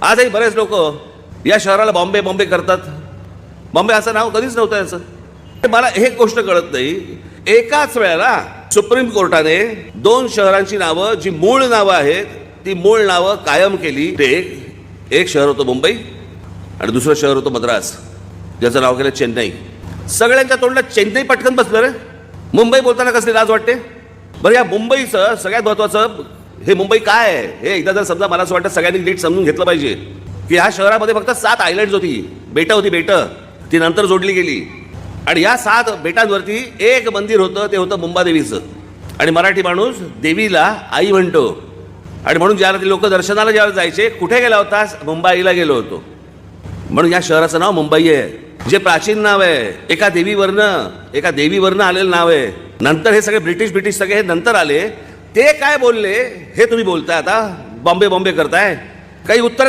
आजही बरेच लोक या शहराला बॉम्बे बॉम्बे करतात. बॉम्बे असं नाव कधीच नव्हतं याचं. मला हे गोष्ट कळत नाही, एकाच वेळेला सुप्रीम कोर्टाने दोन शहरांची नावं, जी मूळ नावं आहेत ती मूळ नावं कायम केली. ते एक शहर होतं मुंबई आणि दुसरं शहर होतं मद्रास, ज्याचं नाव केलं चेन्नई. सगळ्यांच्या तोंडात चेन्नई पटकन बसलं रे. मुंबई बोलताना कसली लाज वाटते. बरं, या मुंबईचं सगळ्यात महत्त्वाचं, हे मुंबई काय आहे हे एकदा जर समजा, मला असं वाटतं सगळ्यांनी नीट समजून घेतलं पाहिजे की ह्या शहरामध्ये फक्त 7 आयलँड्स होती, बेटं होती, बेटं ती नंतर जोडली गेली. आणि या 7 बेटांवरती एक मंदिर होतं, ते होतं मुंबादेवीचं. आणि मराठी माणूस देवीला आई म्हणतो. आणि म्हणून ज्याला ते लोक दर्शनाला ज्यावेळेला जायचे, कुठे गेला होतास, मुंबईला गेलो होतो. म्हणून या शहराचं नाव मुंबई आहे, जे प्राचीन नाव आहे. एका देवीवरनं आलेलं नाव आहे. नंतर हे सगळे ब्रिटिश सगळे हे नंतर आले. ते काय बोलले हे तुम्ही बोलताय आता, बॉम्बे बॉम्बे करताय. काही उत्तर